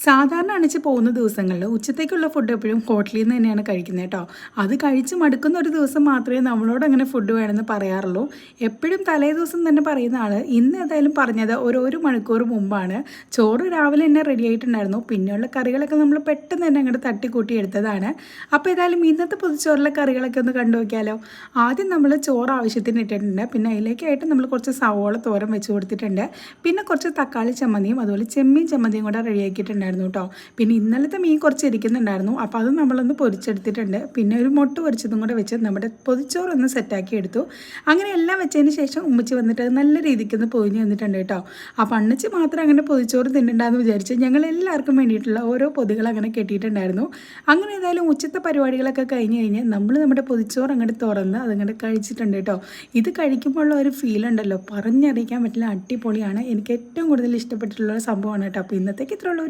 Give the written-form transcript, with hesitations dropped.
സാധാരണ അണിച്ച് പോകുന്ന ദിവസങ്ങളിൽ ഉച്ചത്തേക്കുള്ള ഫുഡ് എപ്പോഴും ഹോട്ടലിൽ നിന്ന് തന്നെയാണ് കഴിക്കുന്നത് കേട്ടോ. അത് കഴിച്ച് മടുക്കുന്ന ഒരു ദിവസം മാത്രമേ നമ്മളോട് അങ്ങനെ ഫുഡ് വേണമെന്ന് പറയാറുള്ളൂ. എപ്പോഴും തലേ ദിവസം തന്നെ പറയുന്ന ആൾ ഇന്ന് ഏതായാലും പറഞ്ഞത് ഒരു മണിക്കൂർ മുമ്പാണ്. ചോറ് രാവിലെ തന്നെ റെഡി ആയിട്ടുണ്ടായിരുന്നു. പിന്നെയുള്ള കറികളൊക്കെ നമ്മൾ പെട്ടെന്ന് തന്നെ അങ്ങോട്ട് തട്ടിക്കൂട്ടി എടുത്തതാണ്. അപ്പോൾ ഏതായാലും ഇന്നത്തെ പൊതിച്ചോറിലെ കറികളൊക്കെ ഒന്ന് കണ്ടു നോക്കിയാലോ. ആദ്യം നമ്മൾ ചോറ് ആവശ്യത്തിന് ഇട്ടിട്ടുണ്ട്. പിന്നെ അതിലേക്കായിട്ട് നമ്മൾ കുറച്ച് സവോള തോരൻ വെച്ച് കൊടുത്തിട്ടുണ്ട്. പിന്നെ കുറച്ച് തക്കാളി ചമ്മന്തിയും അതുപോലെ ചെമ്മീൻ ചമ്മന്തിയും കൂടെ റെഡിയാക്കിയിട്ടുണ്ട് കേട്ടോ. പിന്നെ ഇന്നലത്തെ മീൻ കുറച്ച് ഇരിക്കുന്നുണ്ടായിരുന്നു. അപ്പോൾ അത് നമ്മളൊന്ന് പൊരിച്ചെടുത്തിട്ടുണ്ട്. പിന്നെ ഒരു മുട്ട പൊരിച്ചതും കൂടെ വെച്ച് നമ്മുടെ പൊതിച്ചോറൊന്ന് സെറ്റാക്കി എടുത്തു. അങ്ങനെ എല്ലാം വെച്ചതിന് ശേഷം ഉമ്മച്ചി വന്നിട്ട് നല്ല രീതിക്കൊന്ന് പൊതിഞ്ഞ് വന്നിട്ടുണ്ട് കേട്ടോ. അപ്പോൾ അണ്ണച്ചി മാത്രം അങ്ങനെ പൊതിച്ചോറ് തിന്നണ്ടെന്ന് വിചാരിച്ച് ഞങ്ങൾ എല്ലാവർക്കും വേണ്ടിയിട്ടുള്ള ഓരോ പൊതികൾ അങ്ങനെ കെട്ടിയിട്ടുണ്ടായിരുന്നു. അങ്ങനെ ഏതായാലും ഉച്ചത്തെ പരിപാടികളൊക്കെ കഴിഞ്ഞ് നമ്മൾ നമ്മുടെ പൊതിച്ചോറ് അങ്ങോട്ട് തുറന്ന് അതങ്ങോട്ട് കഴിച്ചിട്ടുണ്ട് കേട്ടോ. ഇത് കഴിക്കുമ്പോഴുള്ള ഒരു ഫീൽ ഉണ്ടല്ലോ, പറഞ്ഞറിയിക്കാൻ പറ്റില്ല, അടിപൊളിയാണ്. എനിക്ക് ഏറ്റവും കൂടുതൽ ഇഷ്ടപ്പെട്ടിട്ടുള്ള ഒരു സംഭവമാണ് കേട്ടോ. അപ്പോൾ ഇന്നത്തേക്ക് ഇത്രയുള്ളൂ.